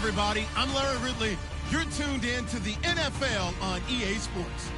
everybody. I'm Larry Ridley. You're tuned in to the NFL on EA Sports.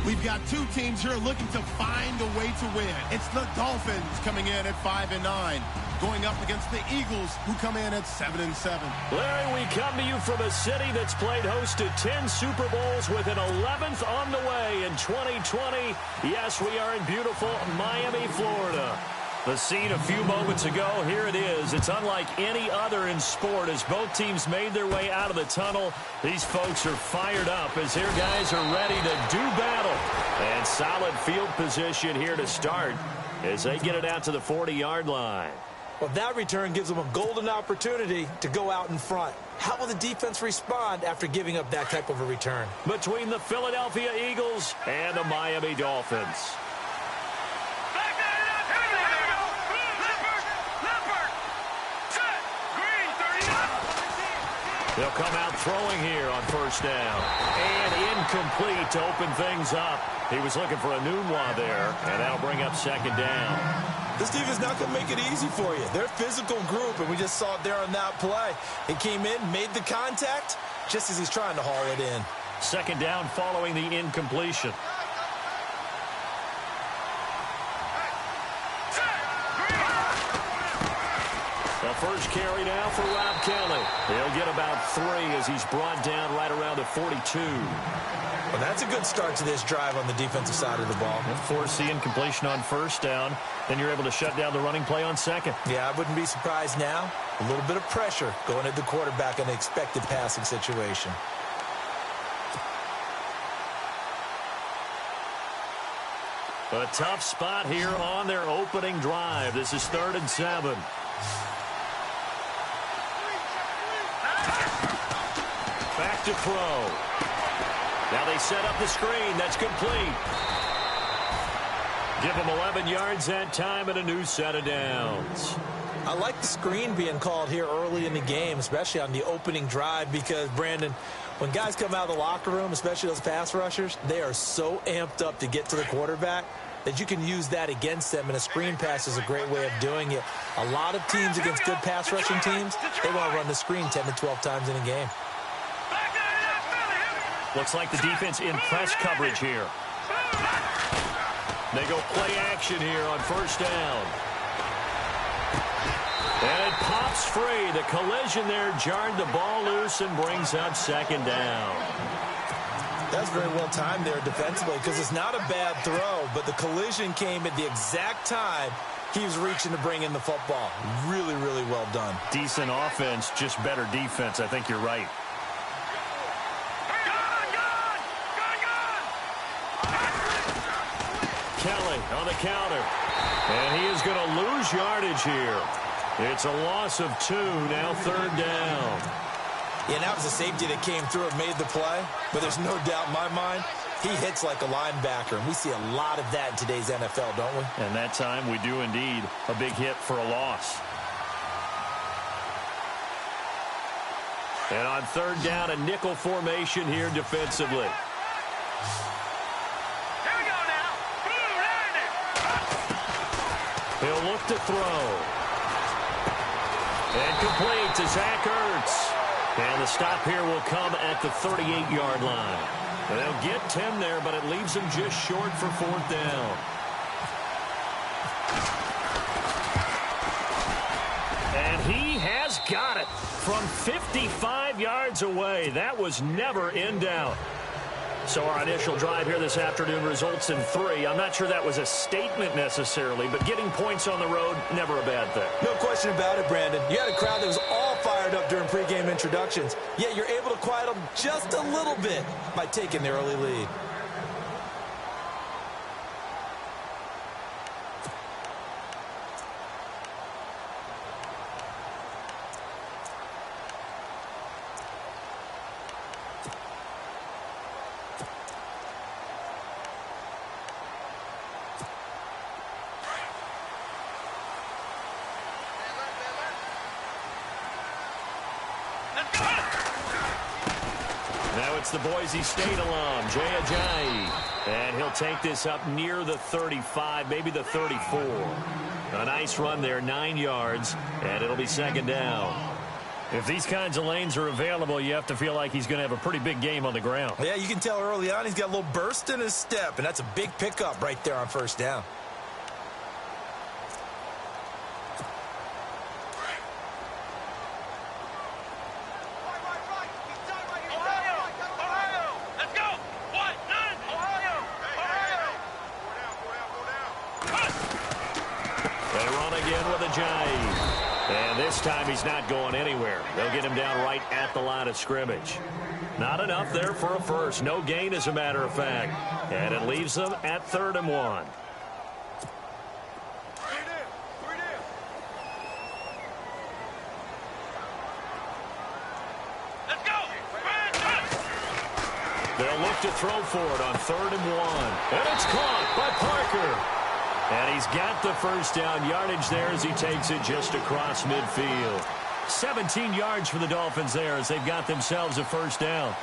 We've got two teams here looking to find a way to win. It's the Dolphins coming in at 5-9, going up against the Eagles, who come in at 7-7. Larry, we come to you from a city that's played host to 10 Super Bowls with an 11th on the way in 2020. Yes, we are in beautiful Miami, Florida. The scene a few moments ago, here it is. It's unlike any other in sport as both teams made their way out of the tunnel. These folks are fired up as their guys are ready to do battle. And solid field position here to start as they get it out to the 40-yard line. Well, that return gives them a golden opportunity to go out in front. How will the defense respond after giving up that type of a return? Between the Philadelphia Eagles and the Miami Dolphins. They'll come out throwing here on first down. And incomplete to open things up. He was looking for a Nunwa there, and that'll bring up second down. This defense is not going to make it easy for you. They're a physical group, and we just saw it there on that play. He came in, made the contact, just as he's trying to haul it in. Second down following the incompletion. The first carry now for Rob Kelly. He'll get about 3 as he's brought down right around the 42. Well, that's a good start to this drive on the defensive side of the ball. Force the incompletion on first down. Then you're able to shut down the running play on second. Yeah, I wouldn't be surprised now. A little bit of pressure going at the quarterback in an expected passing situation. A tough spot here on their opening drive. This is 3rd and 7. Back to throw. Now they set up the screen. That's complete. Give them 11 yards that time and a new set of downs. I like the screen being called here early in the game, especially on the opening drive, because, Brandon, when guys come out of the locker room, especially those pass rushers, they are so amped up to get to the quarterback that you can use that against them, and a screen pass is a great way of doing it. A lot of teams against good pass rushing teams, they want to run the screen 10 to 12 times in a game. Looks like the defense in press coverage here. They go play action here on first down. And it pops free. The collision there jarred the ball loose and brings up second down. That's very well timed there defensively, because it's not a bad throw, but the collision came at the exact time he was reaching to bring in the football. Really, really well done. Decent offense, just better defense. I think you're right. Kelly on the counter. And he is going to lose yardage here. It's a loss of 2, now 3rd down. Yeah, that was a safety that came through and made the play. But there's no doubt in my mind, he hits like a linebacker. And we see a lot of that in today's NFL, don't we? And that time we do indeed. A big hit for a loss. And on 3rd down, a nickel formation here defensively. He'll look to throw. And complete to Zach Ertz. And the stop here will come at the 38-yard line. And they'll get 10 there, but it leaves them just short for 4th down. And he has got it from 55 yards away. That was never in doubt. So our initial drive here this afternoon results in 3. I'm not sure that was a statement necessarily, but getting points on the road, never a bad thing. No question about it, Brandon. You had a crowd that was all fired up during pregame introductions, yet you're able to quiet them just a little bit by taking the early lead. Now it's the Boise State alum, Jay Ajayi. And he'll take this up near the 35, maybe the 34. A nice run there, 9 yards, and it'll be second down. If these kinds of lanes are available, you have to feel like he's going to have a pretty big game on the ground. Yeah, you can tell early on he's got a little burst in his step, and that's a big pickup right there on first down. They run again with a G15. And this time he's not going anywhere. They'll get him down right at the line of scrimmage. Not enough there for a first. No gain, as a matter of fact. And it leaves them at 3rd and 1. They'll look to throw for it on 3rd and 1. And it's caught by Parker. And he's got the first down yardage there as he takes it just across midfield. 17 yards for the Dolphins there as they've got themselves a first down.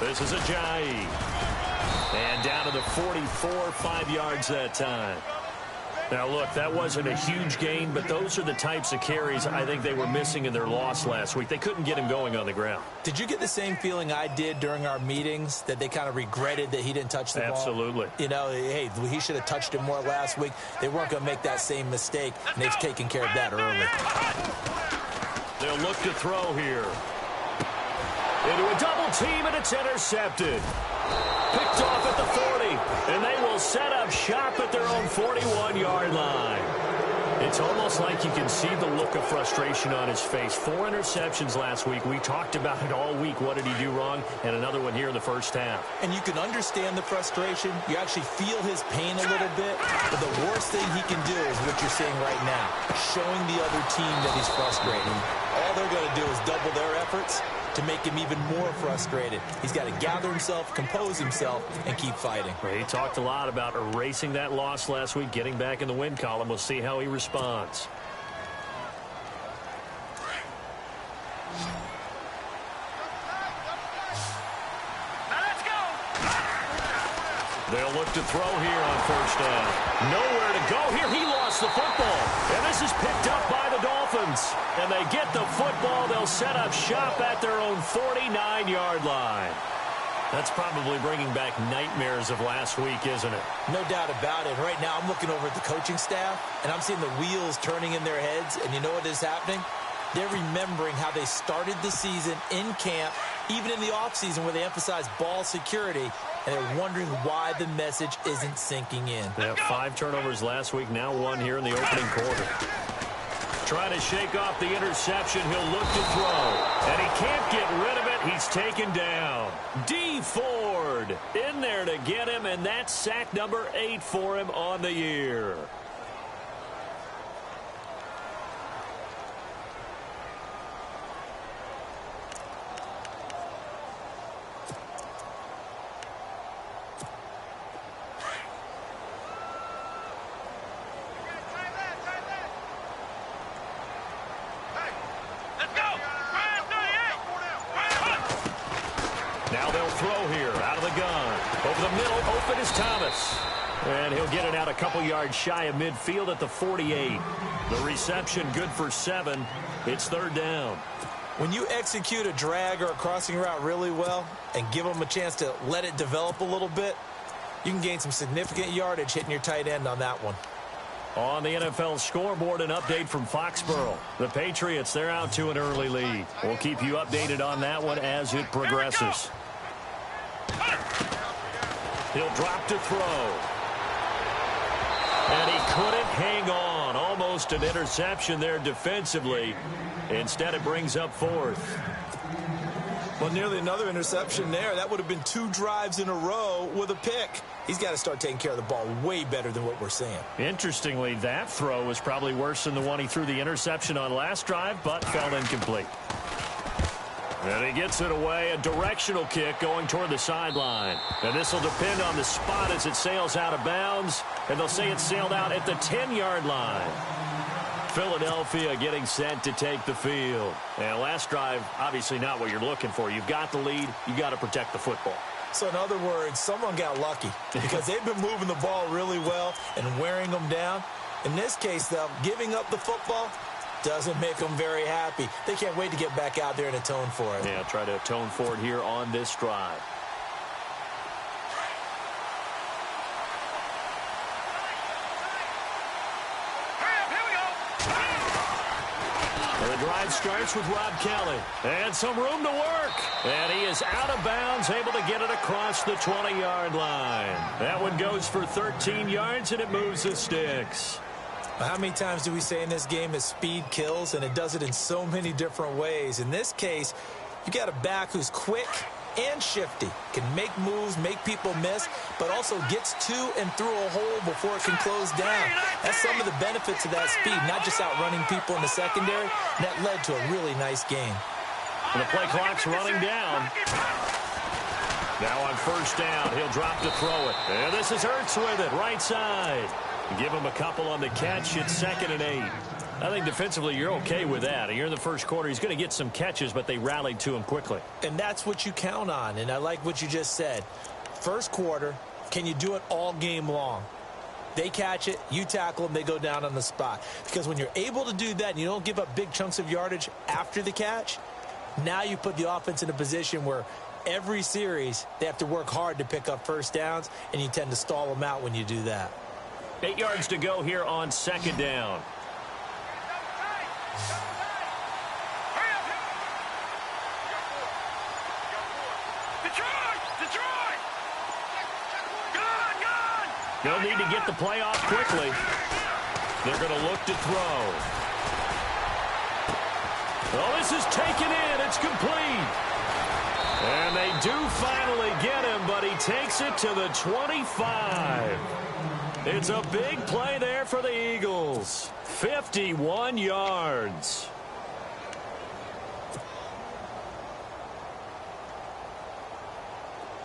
This is a G15. And down to the 44, 5 yards that time. Now, look, that wasn't a huge gain, but those are the types of carries I think they were missing in their loss last week. They couldn't get him going on the ground. Did you get the same feeling I did during our meetings, that they kind of regretted that he didn't touch the ball? Absolutely. You know, hey, he should have touched it more last week. They weren't going to make that same mistake, and they've taken care of that early. They'll look to throw here. Into a double team, and it's intercepted. Picked off at the 40, and they will set up shop at their own 41-yard line. It's almost like you can see the look of frustration on his face. 4 interceptions last week. We talked about it all week. What did he do wrong? And another one here in the first half. And you can understand the frustration. You actually feel his pain a little bit. But the worst thing he can do is what you're seeing right now, showing the other team that he's frustrated. All they're going to do is double their efforts to make him even more frustrated. He's got to gather himself, compose himself, and keep fighting. He talked a lot about erasing that loss last week, getting back in the win column. We'll see how he responds. They'll look to throw here on first down. Nowhere to go here. He lost the football. And this is picked up by the Dolphins. And they get the football. They'll set up shop at their own 49-yard line. That's probably bringing back nightmares of last week, isn't it? No doubt about it. Right now, I'm looking over at the coaching staff, and I'm seeing the wheels turning in their heads. And you know what is happening? They're remembering how they started the season in camp, even in the offseason where they emphasized ball security, and they're wondering why the message isn't sinking in. They have 5 turnovers last week, now 1 here in the opening quarter. Trying to shake off the interception. He'll look to throw, and he can't get rid of it. He's taken down. D. Ford in there to get him, and that's sack number 8 for him on the year. Now they'll throw here out of the gun. Over the middle, open is Thomas. And he'll get it out a couple yards shy of midfield at the 48. The reception good for 7. It's 3rd down. When you execute a drag or a crossing route really well and give them a chance to let it develop a little bit, you can gain some significant yardage hitting your tight end on that one. On the NFL scoreboard, an update from Foxborough. The Patriots, they're out to an early lead. We'll keep you updated on that one as it progresses. He'll drop to throw. And he couldn't hang on. Almost an interception there defensively. Instead, it brings up 4th. Well, nearly another interception there. That would have been 2 drives in a row with a pick. He's got to start taking care of the ball way better than what we're seeing. Interestingly, that throw was probably worse than the one he threw the interception on last drive, but fell incomplete. And he gets it away, a directional kick going toward the sideline. And this will depend on the spot as it sails out of bounds. And they'll say it sailed out at the 10-yard line. Philadelphia getting set to take the field. And last drive, obviously not what you're looking for. You've got the lead. You've got to protect the football. So in other words, someone got lucky because they've been moving the ball really well and wearing them down. In this case, though, giving up the football doesn't make them very happy. They can't wait to get back out there and atone for it. Yeah, try to atone for it here on this drive. The drive starts with Rob Kelly. And some room to work. And he is out of bounds, able to get it across the 20-yard line. That one goes for 13 yards, and it moves the sticks. How many times do we say in this game that speed kills, and it does it in so many different ways? In this case, you got a back who's quick and shifty, can make moves, make people miss, but also gets to and through a hole before it can close down. That's some of the benefits of that speed, not just outrunning people in the secondary. That led to a really nice game. And the play clock's running down. Now on first down, he'll drop to throw it. And this is Ertz with it, right side. Give him a couple on the catch. It's 2nd and 8. I think defensively you're okay with that. You're in the first quarter. He's going to get some catches, but they rallied to him quickly. And that's what you count on, and I like what you just said. First quarter, can you do it all game long? They catch it, you tackle them, they go down on the spot. Because when you're able to do that and you don't give up big chunks of yardage after the catch, now you put the offense in a position where every series they have to work hard to pick up first downs, and you tend to stall them out when you do that. 8 yards to go here on 2nd down. They'll need to get the play off quickly. They're going to look to throw. Oh, this is taken in. It's complete. And they do finally get him, but he takes it to the 25. It's a big play there for the Eagles. 51 yards.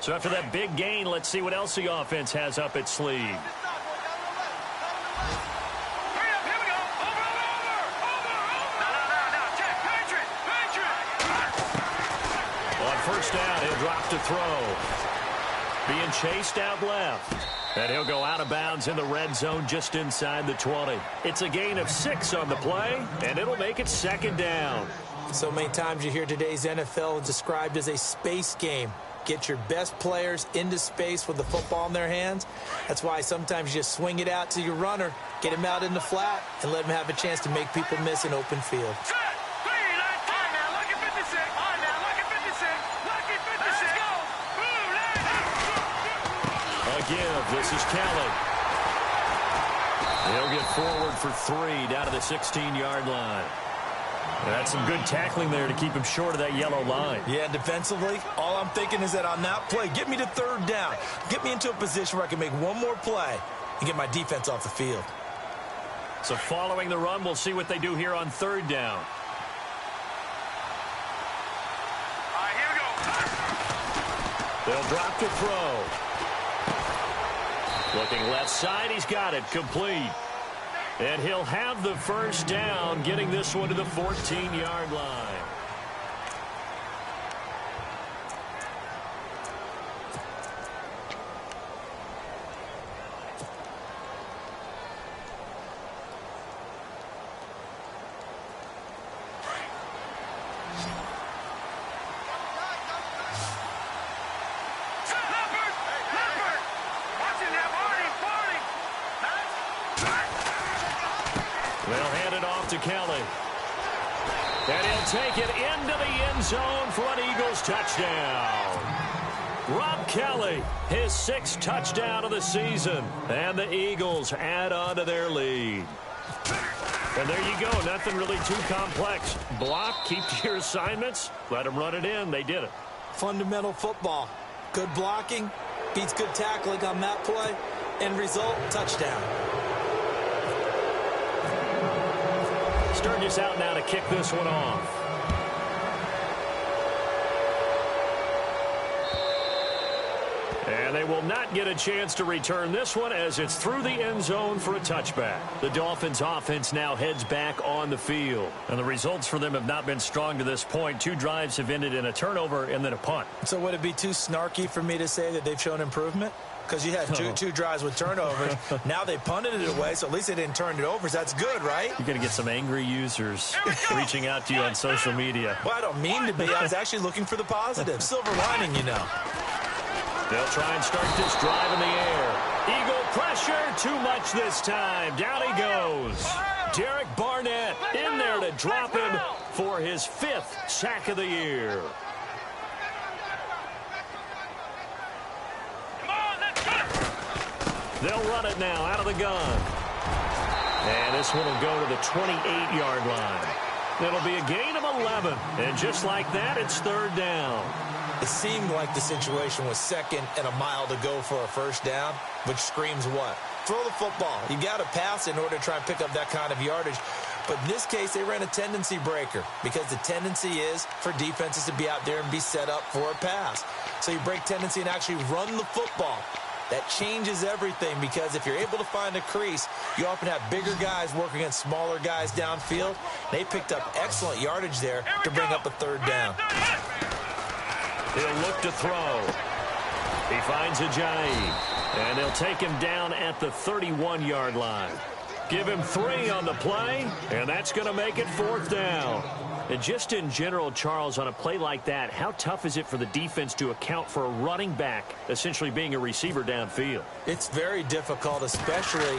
So after that big gain, let's see what else the offense has up its sleeve. On first down, he'll drop to throw. Being chased out left. And he'll go out of bounds in the red zone just inside the 20. It's a gain of 6 on the play, and it'll make it 2nd down. So many times you hear today's NFL described as a space game. Get your best players into space with the football in their hands. That's why sometimes you just swing it out to your runner, get him out in the flat, and let him have a chance to make people miss an open field. Give. This is Kelly. He'll get forward for 3 down to the 16-yard line. That's some good tackling there to keep him short of that yellow line. Yeah, defensively, all I'm thinking is that on that play, get me to 3rd down. Get me into a position where I can make one more play and get my defense off the field. So following the run, we'll see what they do here on 3rd down. All right, here we go. They'll drop to throw. Looking left side, he's got it, complete. And he'll have the first down, getting this one to the 14-yard line. To Kelly. And he'll take it into the end zone for an Eagles touchdown. Rob Kelly, his 6th touchdown of the season. And the Eagles add on to their lead. And there you go. Nothing really too complex. Block, keep to your assignments, let them run it in. They did it. Fundamental football. Good blocking, beats good tackling on that play. End result, touchdown. Sturgis out now to kick this one off. And And they will not get a chance to return this one as it's through the end zone for a touchback. The Dolphins offense now heads back on the field. And the results for them have not been strong to this point. 2 drives have ended in a turnover and then a punt. So would it be too snarky for me to say that they've shown improvement? Because you had two drives with turnovers. Now they punted it away, so at least they didn't turn it over. So that's good, right? You're going to get some angry users reaching out to you on social media. Well, I don't mean to be. I was actually looking for the positive. Silver lining, you know. They'll try and start this drive in the air. Eagle pressure, too much this time. Down he goes. Derek Barnett in there to drop him for his 5th sack of the year. They'll run it now out of the gun. And this one will go to the 28-yard line. It'll be a gain of 11. And just like that, it's 3rd down. It seemed like the situation was 2nd and a mile to go for a 1st down, which screams what? Throw the football. You got to pass in order to try and pick up that kind of yardage. But in this case, they ran a tendency breaker because the tendency is for defenses to be out there and be set up for a pass. So you break tendency and actually run the football. That changes everything because if you're able to find a crease, you often have bigger guys working against smaller guys downfield. They picked up excellent yardage there to bring up a 3rd down. He'll look to throw. He finds Ajayi, and they'll take him down at the 31-yard line. Give him 3 on the play, and that's going to make it 4th down. And just in general, Charles, on a play like that, how tough is it for the defense to account for a running back essentially being a receiver downfield? It's very difficult, especially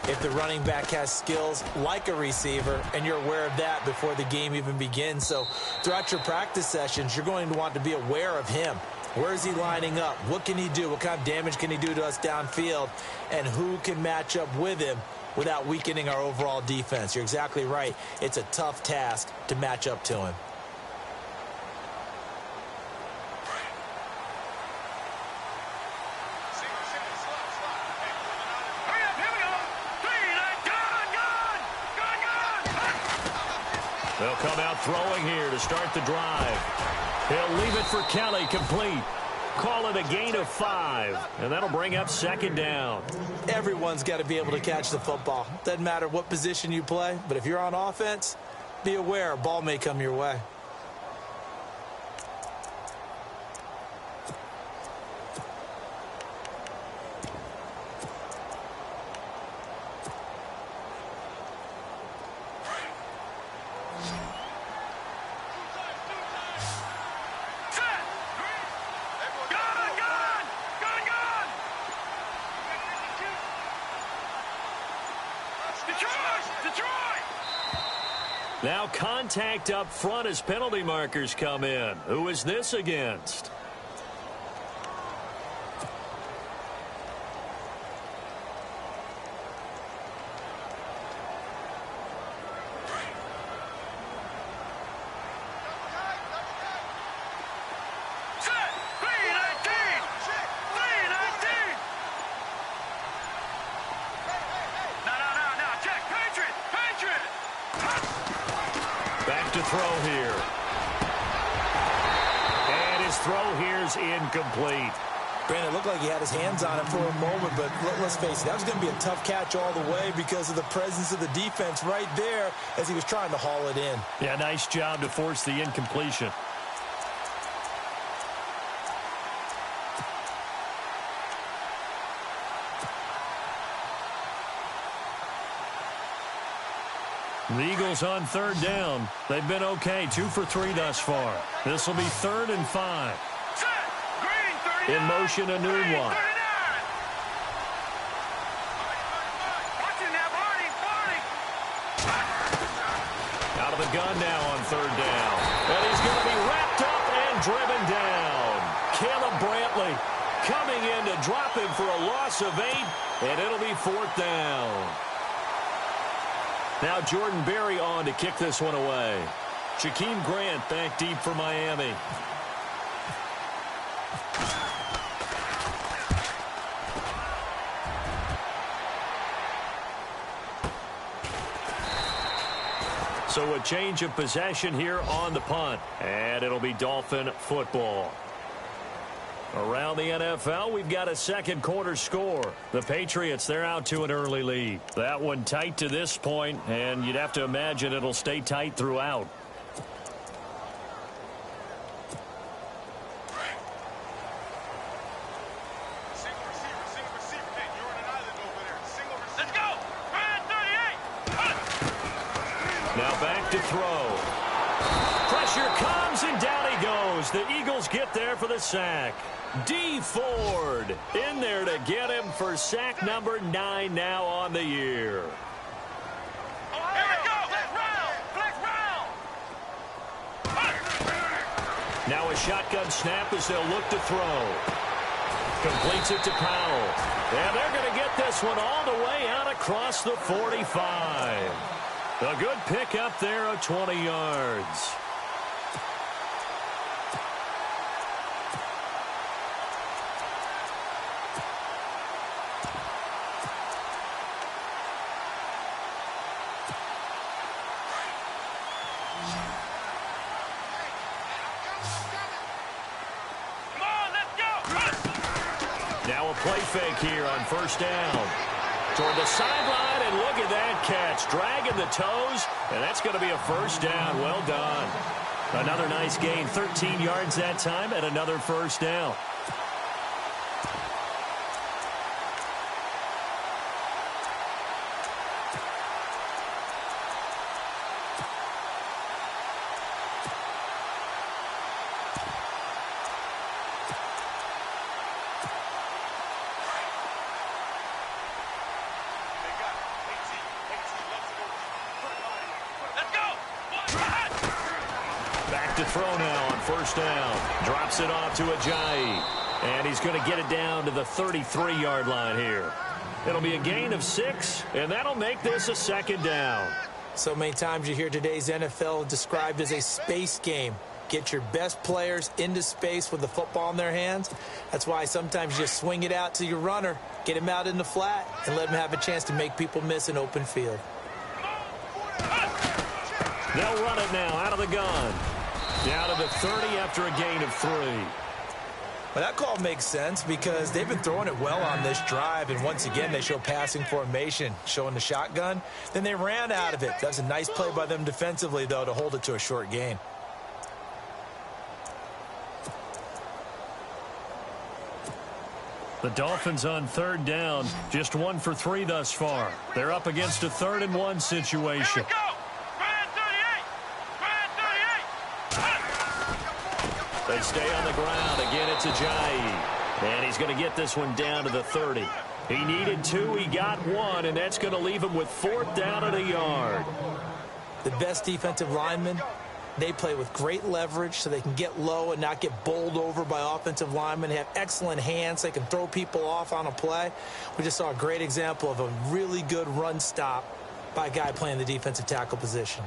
if the running back has skills like a receiver, and you're aware of that before the game even begins. So throughout your practice sessions, you're going to want to be aware of him. Where is he lining up? What can he do? What kind of damage can he do to us downfield? And who can match up with him without weakening our overall defense? You're exactly right. It's a tough task to match up to him. They'll come out throwing here to start the drive. He'll leave it for Kelly, complete. Call it a gain of 5, and that'll bring up 2nd down. Everyone's got to be able to catch the football. Doesn't matter what position you play, but if you're on offense, be aware a ball may come your way. Now contact up front as penalty markers come in. Who is this against? Throw here. And his throw here is incomplete. Brandon, it looked like he had his hands on it for a moment, but let's face it, that was going to be a tough catch all the way because of the presence of the defense right there as he was trying to haul it in. Yeah, nice job to force the incompletion. The Eagles on 3rd down. They've been okay, 2 for 3 thus far. This will be 3rd and 5. In motion, a new one. Out of the gun now on 3rd down. And he's going to be wrapped up and driven down. Caleb Brantley coming in to drop him for a loss of 8, and it'll be 4th down. Now Jordan Berry on to kick this one away. Shaquem Grant back deep for Miami. So a change of possession here on the punt. And it'll be Dolphin football. Around the NFL, we've got a second quarter score. The Patriots, they're out to an early lead. That one tight to this point, and you'd have to imagine it'll stay tight throughout. Now back to throw. Pressure comes, and down he goes. The Eagles get there for the sack. D. Ford in there to get him for sack number 9 now on the year. Here we go. Flex round. Now a shotgun snap as they'll look to throw. Completes it to Powell. And they're going to get this one all the way out across the 45. A good pick up there of 20 yards. Now a play fake here on first down. Toward the sideline, and look at that catch. Dragging the toes, and that's going to be a first down. Well done. Another nice gain, 13 yards that time, and another first down. To throw now on first down. Drops it off to Ajayi. And he's going to get it down to the 33-yard line here. It'll be a gain of 6, and that'll make this a second down. So many times you hear today's NFL described as a space game. Get your best players into space with the football in their hands. That's why sometimes you just swing it out to your runner, get him out in the flat, and let him have a chance to make people miss an open field. They'll run it now out of the gun. Down to the 30 after a gain of 3. Well, that call makes sense because they've been throwing it well on this drive, and once again they show passing formation, showing the shotgun. Then they ran out of it. That was a nice play by them defensively, though, to hold it to a short gain. The Dolphins on third down, just 1 for 3 thus far. They're up against a 3rd-and-1 situation. They stay on the ground. Again, it's Ajayi. And he's going to get this one down to the 30. He needed 2. He got 1, and that's going to leave him with 4th down at a yard. The best defensive linemen, they play with great leverage so they can get low and not get bowled over by offensive linemen. They have excellent hands. They can throw people off on a play. We just saw a great example of a really good run stop by a guy playing the defensive tackle position.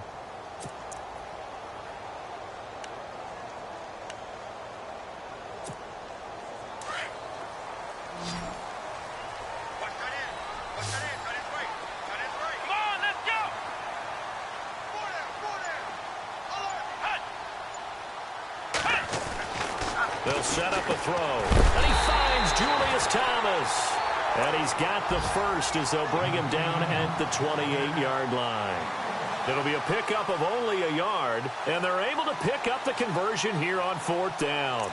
They'll set up a throw. And he finds Julius Thomas. And he's got the first as they'll bring him down at the 28-yard line. It'll be a pickup of only a yard, and they're able to pick up the conversion here on 4th down.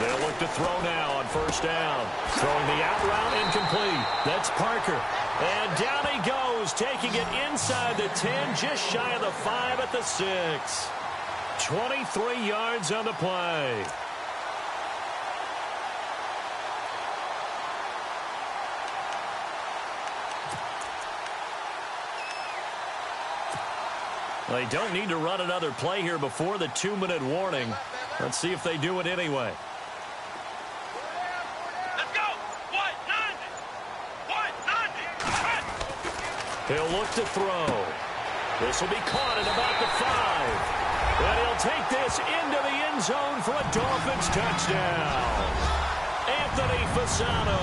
They'll look to throw now on first down. Throwing the out route incomplete. That's Parker. And down he goes, taking it inside the 10, just shy of the 5 at the 6. 23 yards on the play. They don't need to run another play here before the 2-minute warning. Let's see if they do it anyway. He'll look to throw. This will be caught at about the 5. And he'll take this into the end zone for a Dolphins touchdown. Anthony Fasano,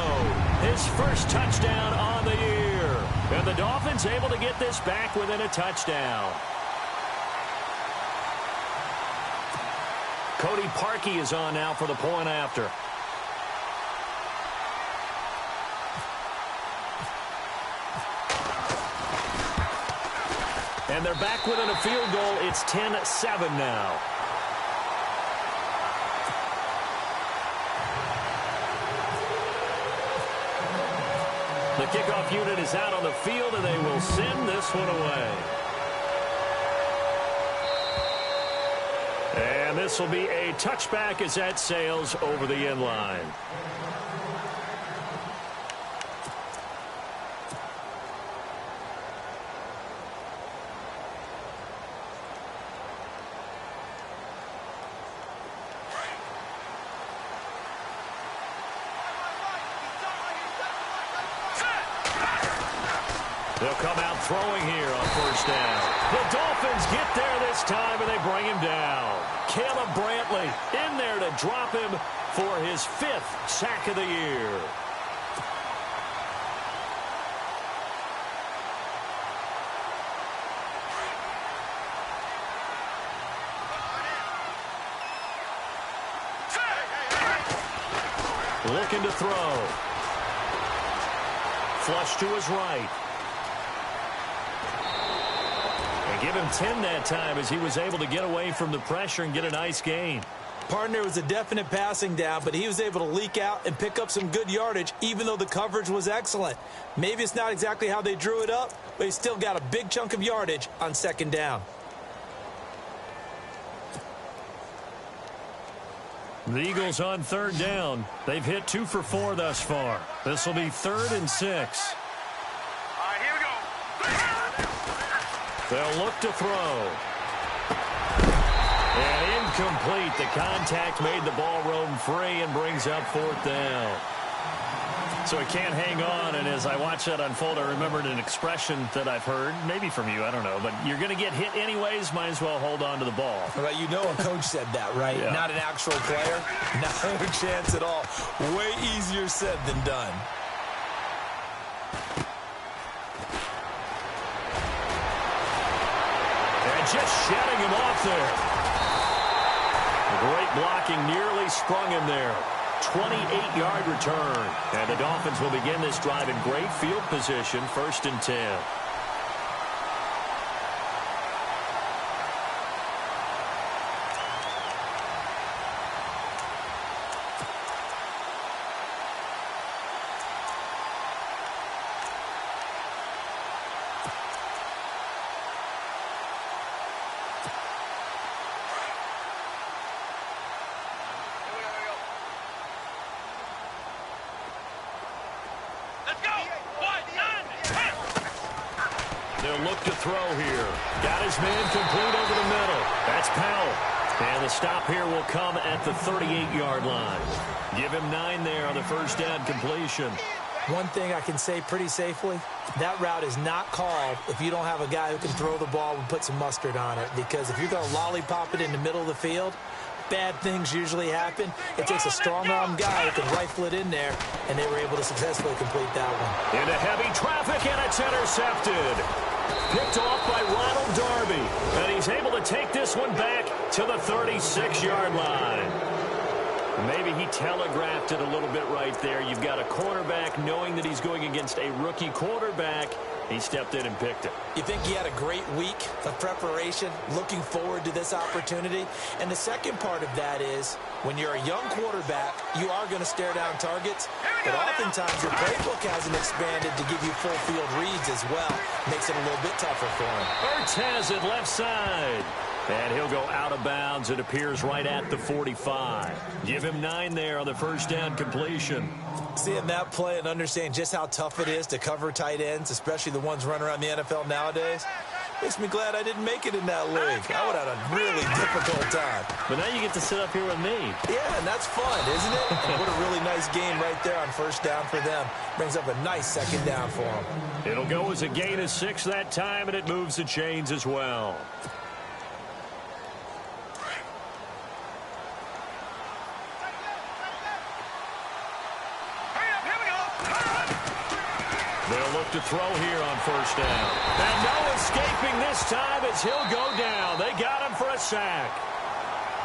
his first touchdown on the year. And the Dolphins able to get this back within a touchdown. Cody Parkey is on now for the point after. And they're back within a field goal. It's 10-7 now. The kickoff unit is out on the field, and they will send this one away. And this will be a touchback as that sails over the end line. They'll come out throwing here on first down. The Dolphins get there this time, and they bring him down. Caleb Brantley in there to drop him for his 5th sack of the year. Looking to throw. Flush to his right. Give him 10 that time as he was able to get away from the pressure and get a nice gain. Partner was a definite passing down, but he was able to leak out and pick up some good yardage, even though the coverage was excellent. Maybe it's not exactly how they drew it up, but he still got a big chunk of yardage on second down. The Eagles on third down. They've hit 2 for 4 thus far. This will be 3rd and 6. They'll look to throw. And incomplete. The contact made the ball roam free and brings up 4th down. So he can't hang on, and as I watch that unfold, I remembered an expression that I've heard, maybe from you, I don't know, but you're going to get hit anyways, might as well hold on to the ball. Well, you know a coach said that, right? Yeah. Not an actual player. Not a chance at all. Way easier said than done. Just shedding him off there. Great blocking, nearly sprung him there. 28-yard return. And the Dolphins will begin this drive in great field position, 1st and 10. They'll look to throw here. Got his man complete over the middle. That's Powell. And the stop here will come at the 38-yard line. Give him 9 there on the first down completion. One thing I can say pretty safely, that route is not called if you don't have a guy who can throw the ball and put some mustard on it. Because if you're going to lollipop it in the middle of the field, bad things usually happen. It takes a strong-arm guy who can rifle it in there, and they were able to successfully complete that one. Into heavy traffic, and it's intercepted. Picked off by Ronald Darby, and he's able to take this one back to the 36-yard line. Maybe he telegraphed it a little bit right there. You've got a quarterback knowing that he's going against a rookie quarterback. He stepped in and picked it. You think he had a great week of preparation, looking forward to this opportunity? And the second part of that is, when you're a young quarterback, you are going to stare down targets, but oftentimes your playbook hasn't expanded to give you full field reads as well. Makes it a little bit tougher for him. Ertz has it left side. And he'll go out of bounds. It appears right at the 45. Give him 9 there on the first down completion. Seeing that play and understanding just how tough it is to cover tight ends, especially the ones running around the NFL nowadays, Makes me glad I didn't make it in that league. I would have had a really difficult time. But now you get to sit up here with me. Yeah, and that's fun, isn't it? And what a really nice game right there on first down for them. Brings up a nice second down for them. It'll go as a gain of 6 that time, and it moves the chains as well. They'll look to throw here on first down. And no escaping this time as he'll go down. They got him for a sack.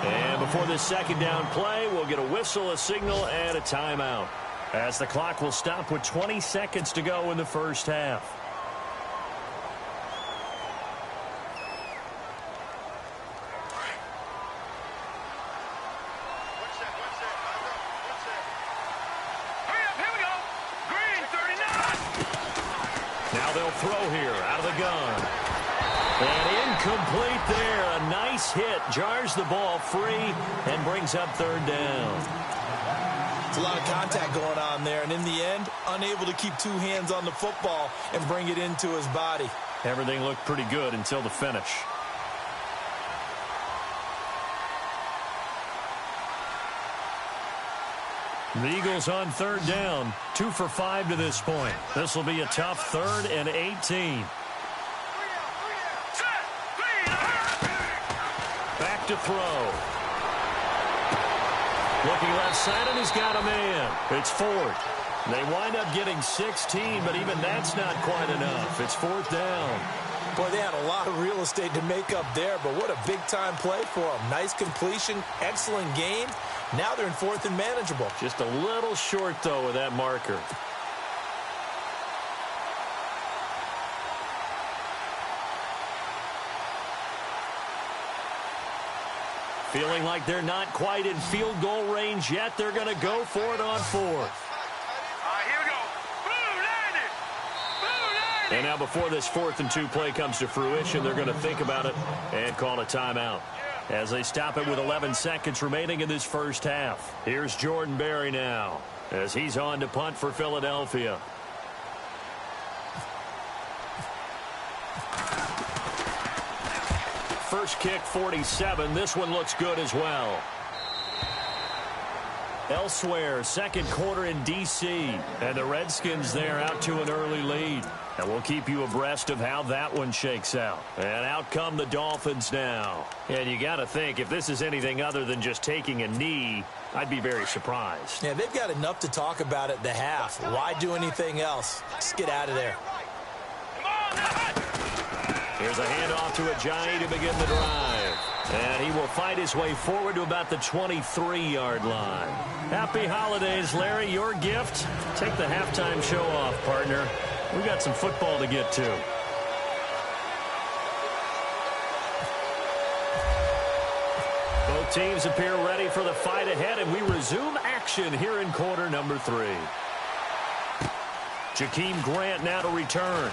And before this second down play, we'll get a whistle, a signal, and a timeout, as the clock will stop with 20 seconds to go in the first half. Throw here out of the gun. And incomplete there. A nice hit. Jars the ball free and brings up third down. It's a lot of contact going on there. And in the end, unable to keep 2 hands on the football and bring it into his body. Everything looked pretty good until the finish. The Eagles on third down, 2 for 5 to this point. This will be a tough 3rd and 18. Back to throw. Looking left side, and he's got a man. It's 4th. They wind up getting 16, but even that's not quite enough. It's 4th down. Boy, they had a lot of real estate to make up there, but what a big-time play for them. Nice completion, excellent game. Now they're in 4th and manageable. Just a little short, though, with that marker. Feeling like they're not quite in field goal range yet. They're going to go for it on 4th. All right, here we go. Boom, landed. Boom, landed. And now before this 4th and 2 play comes to fruition, they're going to think about it and call a timeout, as they stop it with 11 seconds remaining in this first half. Here's Jordan Berry now, as he's on to punt for Philadelphia. First kick, 47. This one looks good as well. Elsewhere, second quarter in D.C., and the Redskins there out to an early lead. And we'll keep you abreast of how that one shakes out. And out come the Dolphins now. And you got to think, if this is anything other than just taking a knee, I'd be very surprised. Yeah, they've got enough to talk about at the half. Why do anything else? Just get out of there. Here's a handoff to Ajayi to begin the drive. And he will fight his way forward to about the 23-yard line. Happy holidays, Larry. Your gift? Take the halftime show off, partner. We've got some football to get to. Both teams appear ready for the fight ahead, and we resume action here in quarter number 3. Jakeem Grant now to return.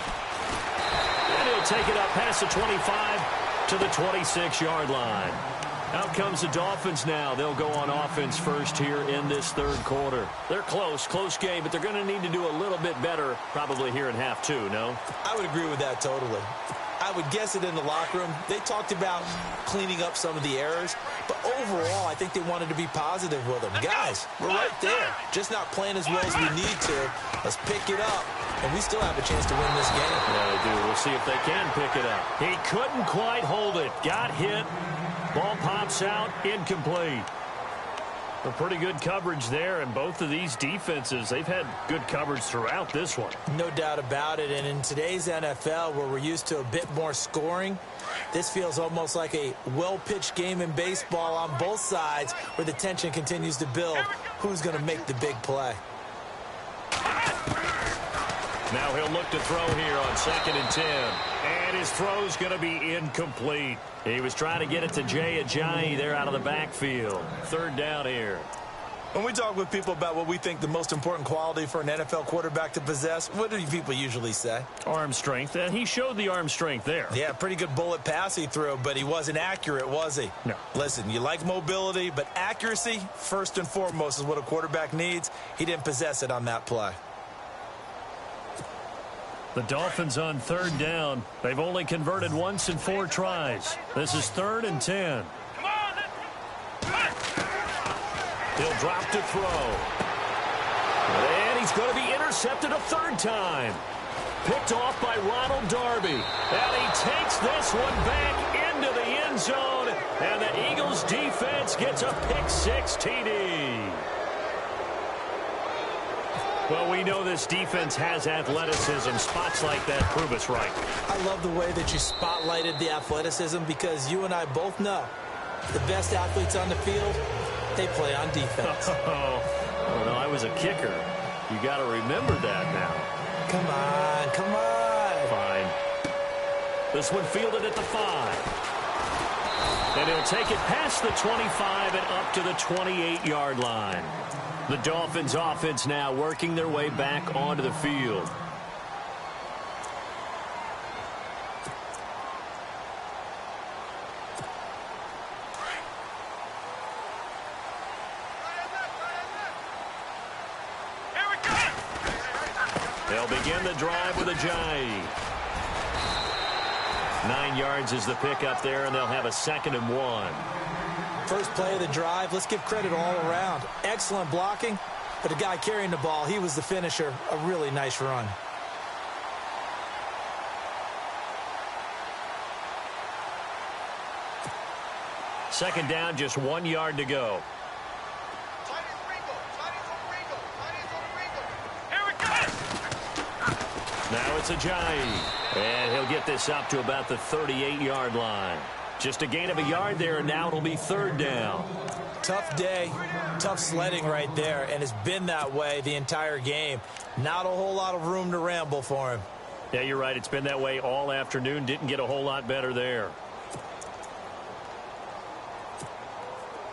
And he'll take it up past the 25 to the 26-yard line. Out comes the Dolphins now. They'll go on offense first here in this third quarter. They're close game, but they're going to need to do a little bit better probably here in half 2, no? I would agree with that totally. I would guess it in the locker room. They talked about cleaning up some of the errors, but overall, I think they wanted to be positive with them. Guys, we're right there. Just not playing as well as we need to. Let's pick it up, and we still have a chance to win this game. Yeah, they do. We'll see if they can pick it up. He couldn't quite hold it. Got hit. Ball pops out, incomplete. A pretty good coverage there, and both of these defenses, they've had good coverage throughout this one. No doubt about it, and in today's NFL, where we're used to a bit more scoring, this feels almost like a well-pitched game in baseball on both sides, where the tension continues to build. Who's going to make the big play? Now he'll look to throw here on 2nd and 10. And his throw's going to be incomplete. He was trying to get it to Jay Ajayi there out of the backfield. 3rd down here. When we talk with people about what we think the most important quality for an NFL quarterback to possess, what do people usually say? Arm strength, and he showed the arm strength there. Yeah, pretty good bullet pass he threw, but he wasn't accurate, was he? No. Listen, you like mobility, but accuracy, first and foremost, is what a quarterback needs. He didn't possess it on that play. The Dolphins on third down. They've only converted once in 4 tries. This is 3rd and 10. Come on, He'll drop to throw. And he's going to be intercepted a 3rd time. Picked off by Ronald Darby. And he takes this one back into the end zone. And the Eagles defense gets a pick-6 TD. Well, we know this defense has athleticism. Spots like that prove us right. I love the way that you spotlighted the athleticism because you and I both know the best athletes on the field, they play on defense. Oh, no, I was a kicker. You got to remember that now. Come on, come on. Fine. This one fielded at the 5. And he'll take it past the 25 and up to the 28-yard line. The Dolphins offense now working their way back onto the field. They'll begin the drive with a G15. 9 yards is the pickup there, and they'll have a 2nd and 1. First play of the drive, let's give credit all around. Excellent blocking, but the guy carrying the ball, he was the finisher. A really nice run. Second down, just 1 yard to go. Now it's a G15. And he'll get this up to about the 38-yard line. Just a gain of a yard there, and now it'll be 3rd down. Tough day, tough sledding right there, and it's been that way the entire game. Not a whole lot of room to ramble for him. Yeah, you're right. It's been that way all afternoon. Didn't get a whole lot better there.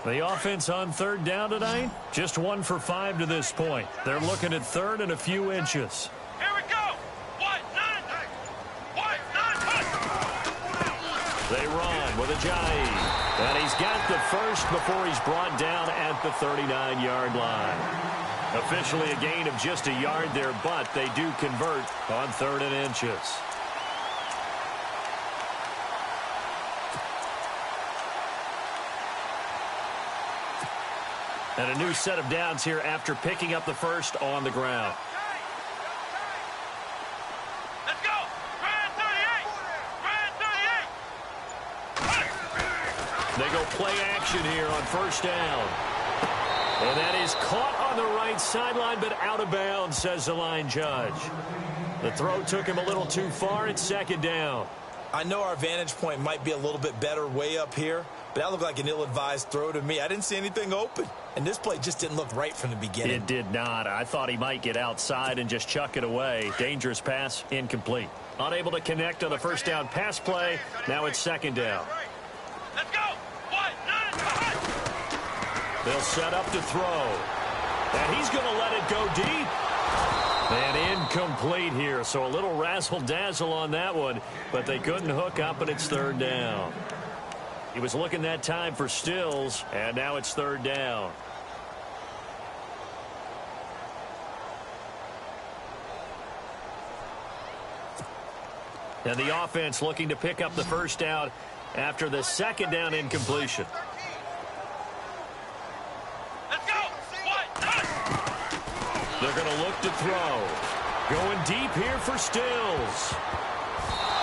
The offense on 3rd down tonight, just 1 for 5 to this point. They're looking at 3rd and a few inches. Here we go. 1, 9, 1, 9, They run with a G15. And he's got the first before he's brought down at the 39-yard line. Officially a gain of just a yard there, but they do convert on 3rd and inches. And a new set of downs here after picking up the first on the ground. let's go. Ryan 38. Ryan 38. They go play action here on 1st down. And that is caught on the right sideline, but out of bounds, says the line judge. The throw took him a little too far. It's 2nd down. I know our vantage point might be a little bit better way up here, but that looked like an ill-advised throw to me. I didn't see anything open, and this play just didn't look right from the beginning. It did not. I thought he might get outside and just chuck it away. Dangerous pass, incomplete. Unable to connect on the 1st down pass play. Now it's 2nd down. Let's go. 1, 9, They'll set up to throw. And he's going to let it go deep. And incomplete here, so a little razzle-dazzle on that one, but they couldn't hook up, and it's 3rd down. He was looking that time for Stills, and now it's 3rd down. And the offense looking to pick up the 1st down after the 2nd down incompletion. let's go. 1, 9. They're going to look to throw. Going deep here for Stills.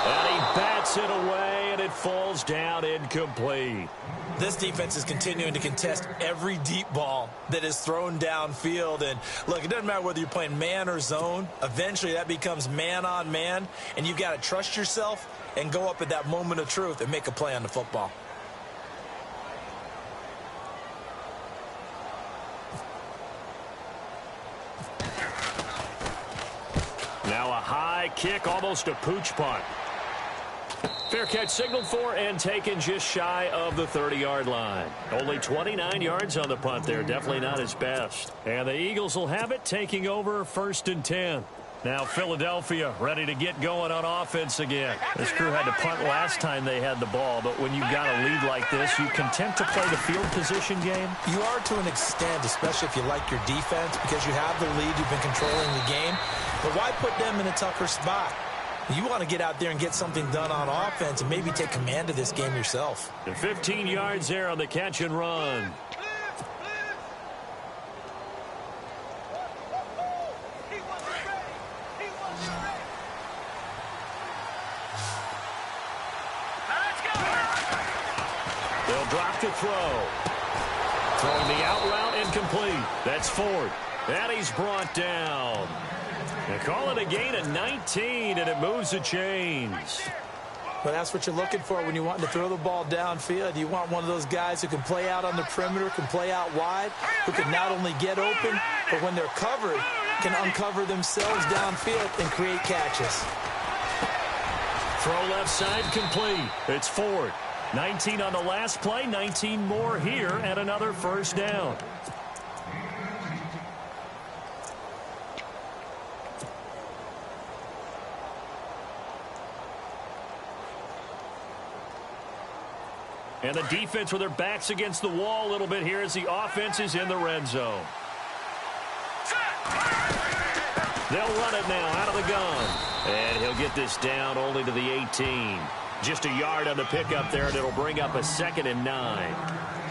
And he bats it away, and it falls down incomplete. This defense is continuing to contest every deep ball that is thrown downfield. And, look, it doesn't matter whether you're playing man or zone. Eventually, that becomes man-on-man, and you've got to trust yourself and go up at that moment of truth and make a play on the football. Now a high kick, almost a pooch punt. Fair catch signaled for and taken just shy of the 30-yard line. Only 29 yards on the punt there. Definitely not his best. And the Eagles will have it, taking over 1st and 10. Now Philadelphia ready to get going on offense again. This crew had to punt last time they had the ball, but when you've got a lead like this, you content to play the field position game? You are to an extent, especially if you like your defense, because you have the lead, you've been controlling the game. But why put them in a tougher spot? You want to get out there and get something done on offense and maybe take command of this game yourself. The 15 yards there on the catch and run. They'll drop to throw. Throwing the out route incomplete. That's Ford. And he's brought down. They call it a gain of 19, and it moves the chains. But that's what you're looking for when you want to throw the ball downfield. You want one of those guys who can play out on the perimeter, can play out wide, who can not only get open, but when they're covered, can uncover themselves downfield and create catches. Throw left side complete. It's Ford. 19 on the last play, 19 more here, and another first down. And the defense with their backs against the wall a little bit here as the offense is in the red zone. They'll run it now out of the gun. And he'll get this down only to the 18. Just a yard on the pickup there, and it'll bring up a 2nd and 9.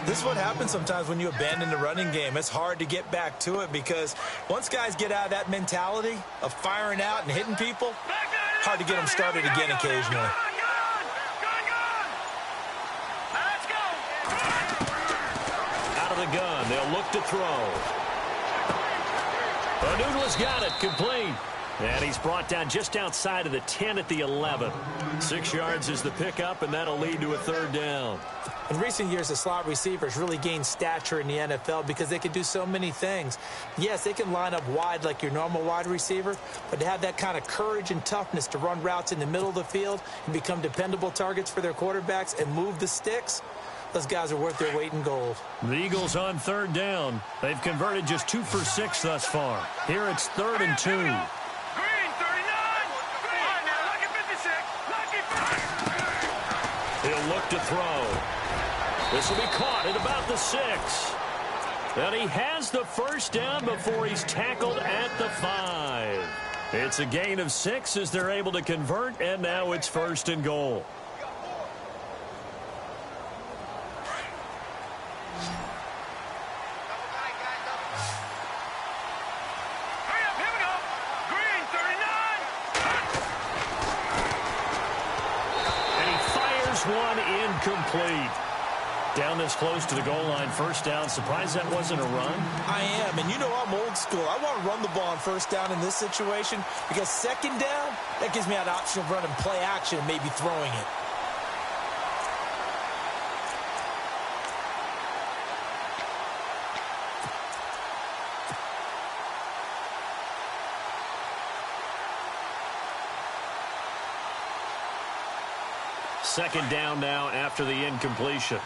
This is what happens sometimes when you abandon the running game. It's hard to get back to it because once guys get out of that mentality of firing out and hitting people, hard to get them started again occasionally. Out of the gun, they'll look to throw. Onunwa's got it, complete. And he's brought down just outside of the 10 at the 11. 6 yards is the pickup, and that'll lead to a 3rd down. In recent years, the slot receivers really gained stature in the NFL because they can do so many things. Yes, they can line up wide like your normal wide receiver, but to have that kind of courage and toughness to run routes in the middle of the field and become dependable targets for their quarterbacks and move the sticks, those guys are worth their weight in gold. The Eagles on 3rd down. They've converted just 2 for 6 thus far. Here it's 3rd and 2. He'll look to throw. This will be caught at about the 6. And he has the first down before he's tackled at the 5. It's a gain of 6 as they're able to convert, and now it's 1st and goal. One incomplete. Down this close to the goal line, 1st down. Surprised that wasn't a run? I am, and you know I'm old school. I want to run the ball on 1st down in this situation because 2nd down, that gives me an option of running play action and maybe throwing it. Second down now after the incompletion.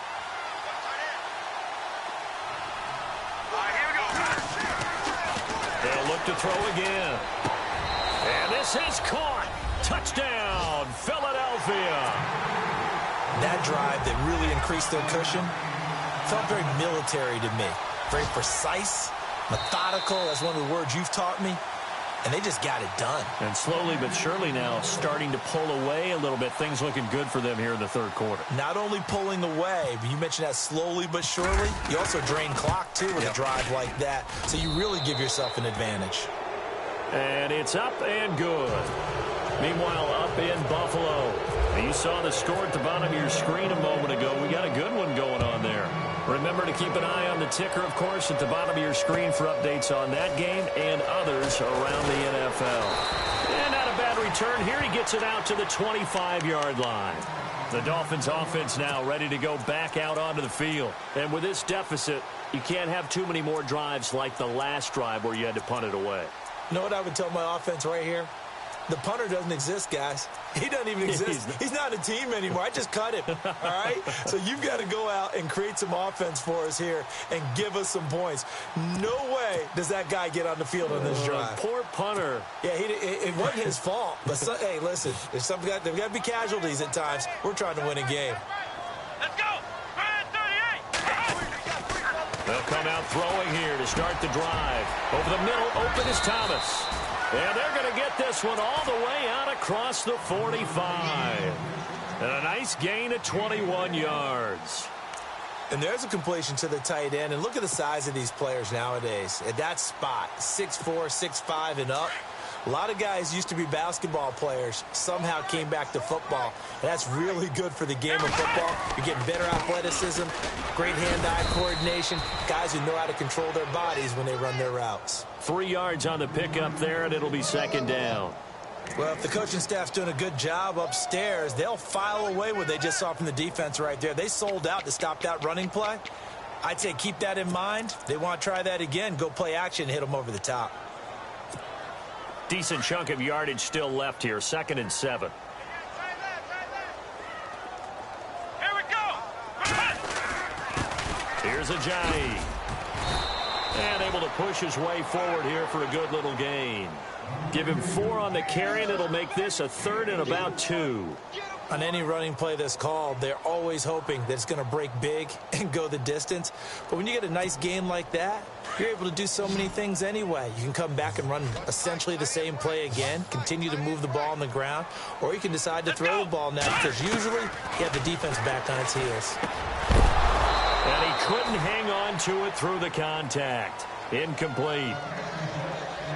They'll look to throw again. And this is caught. Touchdown, Philadelphia. That drive that really increased their cushion felt very military to me. Very precise, methodical. That's one of the words you've taught me. And they just got it done. And slowly but surely now starting to pull away a little bit. Things looking good for them here in the 3rd quarter. Not only pulling away, but you mentioned that slowly but surely. You also drain clock, too, with a drive like that. So you really give yourself an advantage. And it's up and good. Meanwhile, up in Buffalo. You saw the score at the bottom of your screen a moment ago. We got a good one going on there. Remember to keep an eye on the ticker, of course, at the bottom of your screen for updates on that game and others around the NFL. And not a bad return here. He gets it out to the 25-yard line. The Dolphins offense now ready to go back out onto the field. And with this deficit, you can't have too many more drives like the last drive where you had to punt it away. You know what I would tell my offense right here? The punter doesn't exist, guys. He doesn't even exist. He's not a team anymore. I just cut him, all right? So you've got to go out and create some offense for us here and give us some points. No way does that guy get on the field on this drive. Poor punter. Yeah, it wasn't his fault. But, hey, listen, there's got to be casualties at times. We're trying to win a game. Let's go. 38. They'll come out throwing here to start the drive. Over the middle, open is Thomas. And they're going to get this one all the way out across the 45. And a nice gain of 21 yards. And there's a completion to the tight end. And look at the size of these players nowadays. At that spot, 6'4", 6'5", and up. A lot of guys used to be basketball players, somehow came back to football. And that's really good for the game of football. You're getting better athleticism, great hand-eye coordination, guys who know how to control their bodies when they run their routes. 3 yards on the pickup there, and it'll be second down. Well, if the coaching staff's doing a good job upstairs, they'll file away what they just saw from the defense right there. They sold out to stop that running play. I'd say keep that in mind. They want to try that again, go play action, hit them over the top. Decent chunk of yardage still left here. 2nd and 7. Here we go. Here's Ajayi. And able to push his way forward here for a good little gain. Give him 4 on the carry, and it'll make this a 3rd and about 2. On any running play that's called, they're always hoping that it's going to break big and go the distance. But when you get a nice gain like that, you're able to do so many things anyway. You can come back and run essentially the same play again, continue to move the ball on the ground, or you can decide to throw the ball now because usually you have the defense back on its heels. And he couldn't hang on to it through the contact. Incomplete.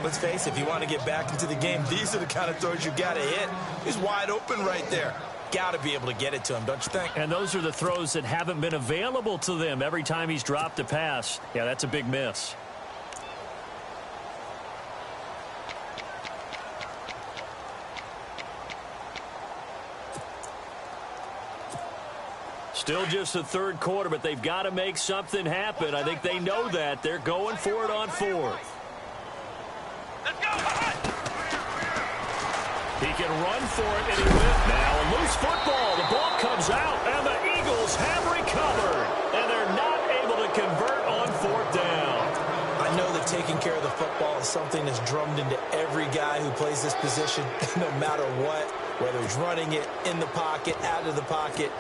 Let's face it, if you want to get back into the game, these are the kind of throws you got to hit. He's wide open right there. Got to be able to get it to him, don't you think? And those are the throws that haven't been available to them every time he's dropped a pass. Yeah, that's a big miss. Still just the 3rd quarter, but they've got to make something happen. I think they know that. They're going for it on 4th. Let's go. He can run for it, and he will. Now a loose football. The ball comes out, and the Eagles have recovered. And they're not able to convert on 4th down. I know that taking care of the football is something that's drummed into every guy who plays this position, no matter what, whether he's running it, in the pocket, out of the pocket.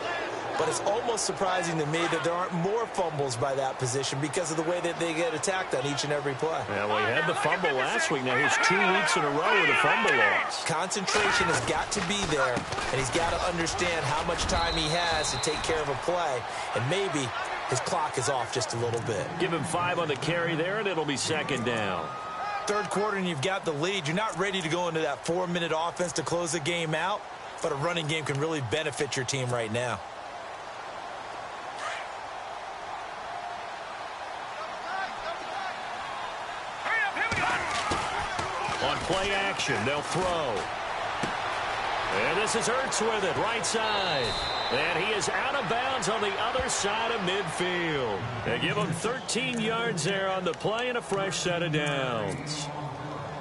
But it's almost surprising to me that there aren't more fumbles by that position because of the way that they get attacked on each and every play. Yeah, well, he had the fumble last week. Now here's 2 weeks in a row with a fumble loss. Concentration has got to be there, and he's got to understand how much time he has to take care of a play. And maybe his clock is off just a little bit. Give him 5 on the carry there, and it'll be second down. 3rd quarter, and you've got the lead. You're not ready to go into that 4-minute offense to close the game out, but a running game can really benefit your team right now. On play action, they'll throw. And this is Ertz with it, right side. And he is out of bounds on the other side of midfield. They give him 13 yards there on the play and a fresh set of downs.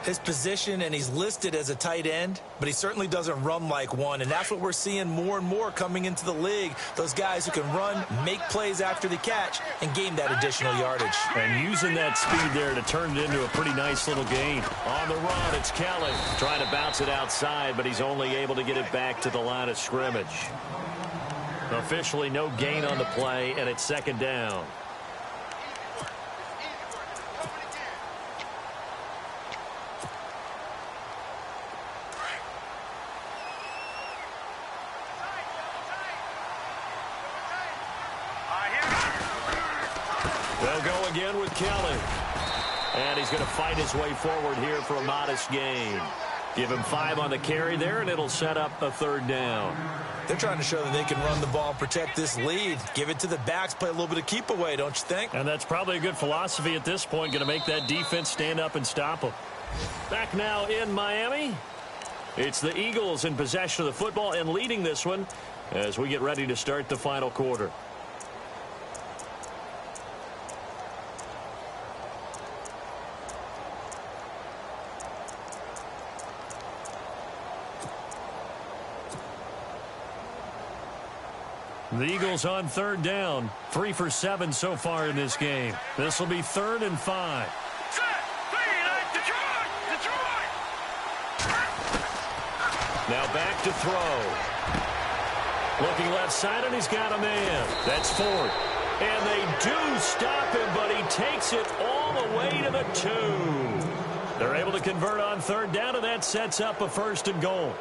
His position, and he's listed as a tight end, but he certainly doesn't run like one, and that's what we're seeing more and more coming into the league. Those guys who can run, make plays after the catch, and gain that additional yardage. And using that speed there to turn it into a pretty nice little gain. On the run, it's Kelly trying to bounce it outside, but he's only able to get it back to the line of scrimmage. Officially no gain on the play, and it's second down. They'll go again with Kelly. And he's going to fight his way forward here for a modest gain. Give him 5 on the carry there, and it'll set up a 3rd down. They're trying to show that they can run the ball, protect this lead. Give it to the backs, play a little bit of keep away, don't you think? And that's probably a good philosophy at this point, going to make that defense stand up and stop them. Back now in Miami. It's the Eagles in possession of the football and leading this one as we get ready to start the final quarter. The Eagles on third down. 3 for 7 so far in this game. This will be 3rd and 5. Now back to throw. Looking left side, and he's got a man. That's Ford. And they do stop him, but he takes it all the way to the 2. They're able to convert on third down, and that sets up a 1st and goal.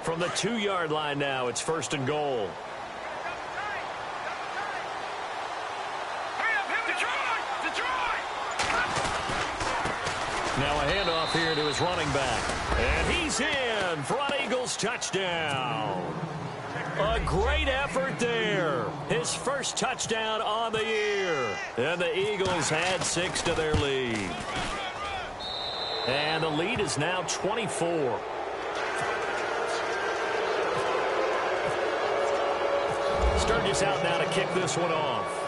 From the 2-yard line now, it's 1st and goal. Now a handoff here to his running back. And he's in for an Eagles touchdown. A great effort there. His first touchdown on the year. And the Eagles add 6 to their lead. And the lead is now 24. Sturgis out now to kick this one off.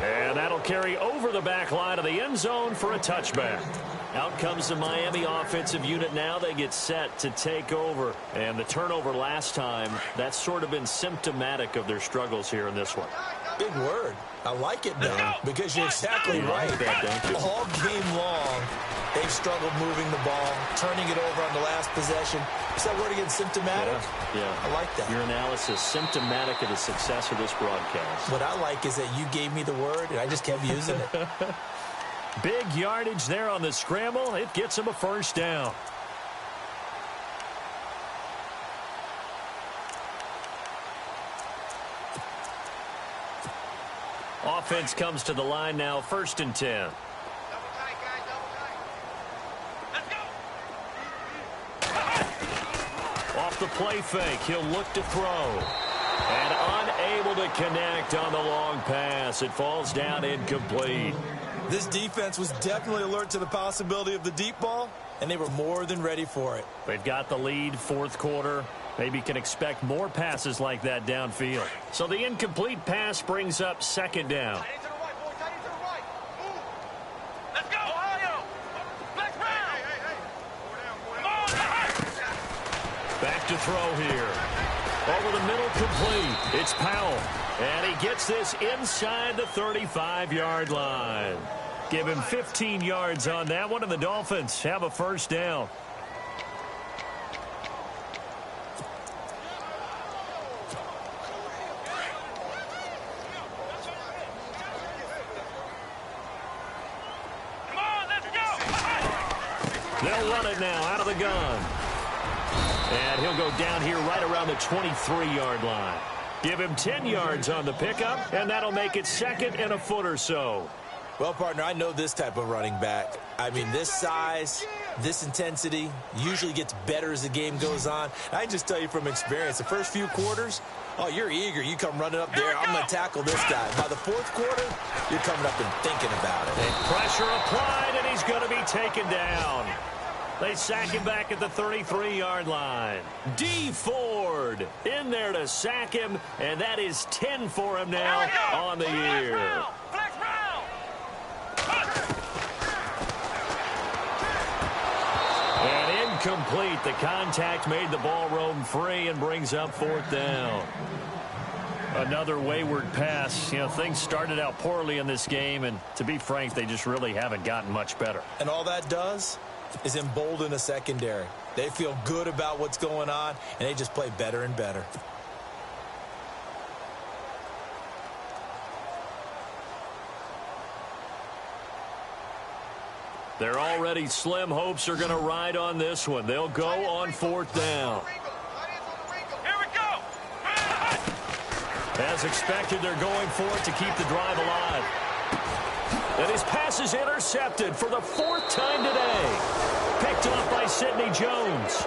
And that'll carry over the back line of the end zone for a touchback. Out comes the Miami offensive unit now. They get set to take over. And the turnover last time, that's sort of been symptomatic of their struggles here in this one. Big word. I like it, though, because you're exactly right. All game long, they've struggled moving the ball, turning it over on the last possession. Is that word again, symptomatic? Yeah. I like that. Your analysis, symptomatic of the success of this broadcast. What I like is that you gave me the word, and I just kept using it. Big yardage there on the scramble. It gets him a 1st down. Offense comes to the line now, 1st and 10. Double tight, guys, double tight. Let's go. Off the play fake, he'll look to throw. And unable to connect on the long pass. It falls down incomplete. This defense was definitely alert to the possibility of the deep ball, and they were more than ready for it. They've got the lead, 4th quarter. Maybe can expect more passes like that downfield. So the incomplete pass brings up 2nd down. Tight end to the right, boy, tight end to the right. Move. Let's go, Ohio. Let's round. Hey. Come on. Back to throw here. Over the middle, complete. It's Powell. And he gets this inside the 35-yard line. Give him 15 yards on that one, and the Dolphins have a 1st down. They'll run it now out of the gun. And he'll go down here right around the 23-yard line. Give him 10 yards on the pickup, and that'll make it 2nd and a foot or so. Well, partner, I know this type of running back. I mean, this size, this intensity usually gets better as the game goes on. I can just tell you from experience, the first few quarters, oh, you're eager. You come running up there, I'm going to tackle this guy. By the 4th quarter, you're coming up and thinking about it. And pressure applied, and he's going to be taken down. They sack him back at the 33-yard line. D. Ford in there to sack him, and that is 10 for him now on the year. Flex round. And incomplete. The contact made the ball roam free and brings up 4th down. Another wayward pass. You know, things started out poorly in this game, and to be frank, they just really haven't gotten much better. And all that does is embolden a secondary. They feel good about what's going on, and they just play better and better. They're already slim hopes are going to ride on this one. They'll go on 4th down. Here we go. As expected, they're going for it to keep the drive alive. And his pass is intercepted for the 4th time today. Picked off by Sidney Jones.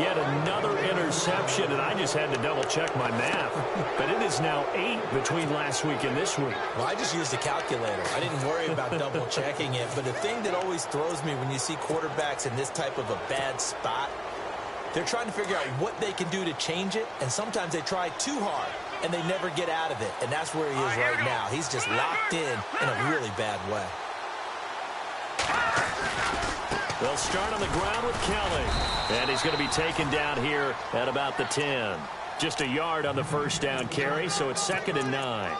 Yet another interception, and I just had to double-check my math. But it is now 8 between last week and this week. Well, I just used a calculator. I didn't worry about double-checking it. But the thing that always throws me when you see quarterbacks in this type of a bad spot, they're trying to figure out what they can do to change it, and sometimes they try too hard, and they never get out of it. And that's where he is right now. He's just locked in a really bad way. They'll start on the ground with Kelly. And he's going to be taken down here at about the 10. Just a yard on the first down carry, so it's 2nd and 9.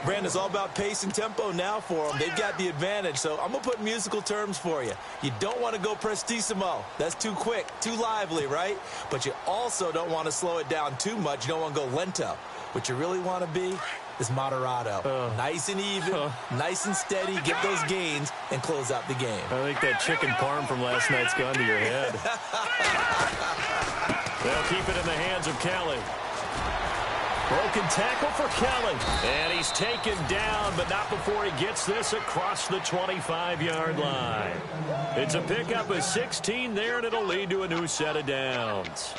Brandon, it's all about pace and tempo now for them. They've got the advantage, so I'm going to put musical terms for you. You don't want to go prestissimo. That's too quick, too lively, right? But you also don't want to slow it down too much. You don't want to go lento. What you really want to be is moderato. Nice and even, nice and steady, get those gains, and close out the game. I think that chicken parm from last night's gone to your head. They'll keep it in the hands of Kelly. Broken tackle for Kelly. And he's taken down, but not before he gets this across the 25-yard line. It's a pickup of 16 there, and it'll lead to a new set of downs.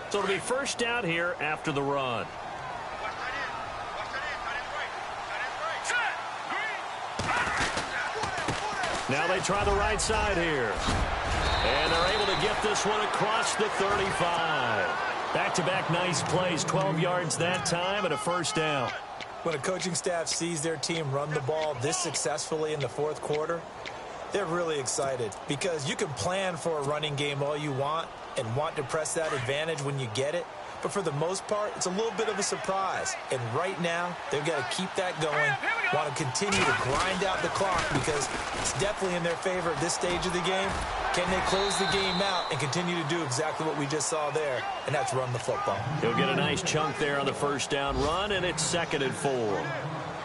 So it'll be first down here after the run. Now they try the right side here. And they're able to get this one across the 35. Back-to-back nice plays, 12 yards that time and a first down. When a coaching staff sees their team run the ball this successfully in the fourth quarter, they're really excited because you can plan for a running game all you want and want to press that advantage when you get it. But for the most part, it's a little bit of a surprise. And right now, they've got to keep that going, want to continue to grind out the clock because it's definitely in their favor at this stage of the game. Can they close the game out and continue to do exactly what we just saw there, and that's run the football? He'll get a nice chunk there on the first down run, and it's 2nd and 4.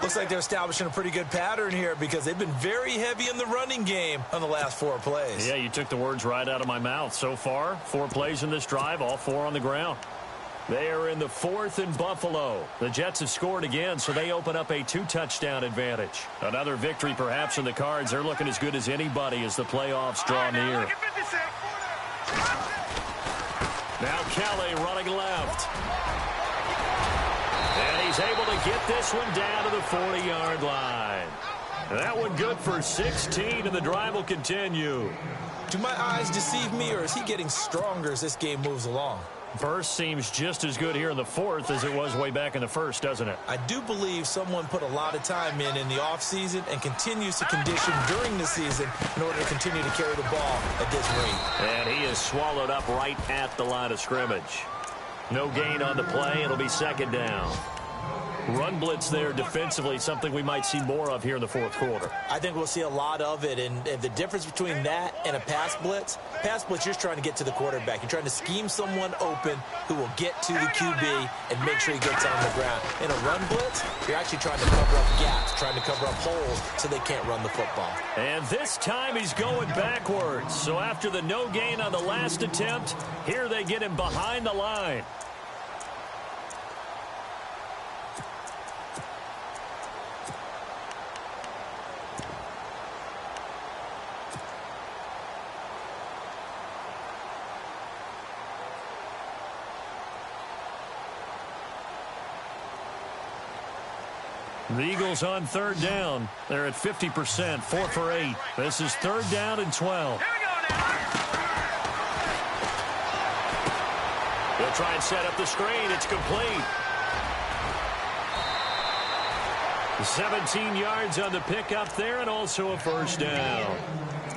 Looks like they're establishing a pretty good pattern here because they've been very heavy in the running game on the last 4 plays. Yeah, you took the words right out of my mouth. So far, 4 plays in this drive, all 4 on the ground. They are in the 4th and Buffalo. The Jets have scored again, so they open up a 2-touchdown advantage. Another victory perhaps in the cards. They're looking as good as anybody as the playoffs draw near. Now Kelly running left. And he's able to get this one down to the 40-yard line. That one good for 16, and the drive will continue. Do my eyes deceive me, or is he getting stronger as this game moves along? Burst seems just as good here in the 4th as it was way back in the 1st, doesn't it? I do believe someone put a lot of time in the offseason and continues to condition during the season in order to continue to carry the ball at this rate. And he is swallowed up right at the line of scrimmage. No gain on the play. It'll be 2nd down. Run blitz there defensively, something we might see more of here in the 4th quarter. I think we'll see a lot of it, and the difference between that and a pass blitz, you're just trying to get to the quarterback. You're trying to scheme someone open who will get to the QB and make sure he gets on the ground. In a run blitz, you're actually trying to cover up gaps, trying to cover up holes so they can't run the football. And this time he's going backwards. So after the no gain on the last attempt, here they get him behind the line. The Eagles on 3rd down. They're at 50%, 4 for 8. This is 3rd down and 12. They'll try and set up the screen. It's complete. 17 yards on the pickup there, and also a first down.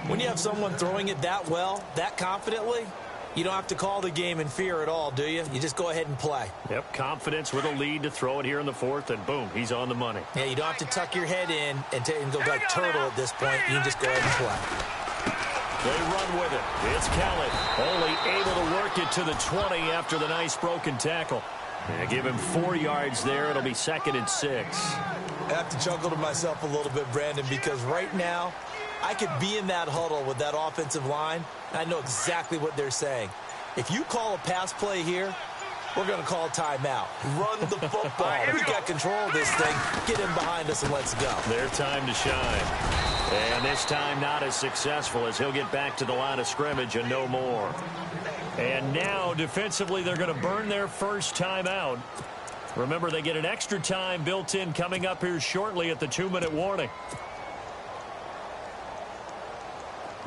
When you have someone throwing it that well, that confidently, you don't have to call the game in fear at all, do you? You just go ahead and play. Yep, confidence with a lead to throw it here in the 4th, and boom, he's on the money. Yeah, you don't have to tuck your head in and go like turtle at this point. You can just go ahead and play. They run with it. It's Kelly, only able to work it to the 20 after the nice broken tackle. And give him 4 yards there. It'll be 2nd and 6. I have to chuckle to myself a little bit, Brandon, because right now I could be in that huddle with that offensive line, and I know exactly what they're saying. If you call a pass play here, we're going to call a timeout. Run the football. We got control of this thing. Get him behind us and let's go. Their time to shine. And this time not as successful as he'll get back to the line of scrimmage and no more. And now defensively they're going to burn their first timeout. Remember, they get an extra time built in coming up here shortly at the 2-minute warning.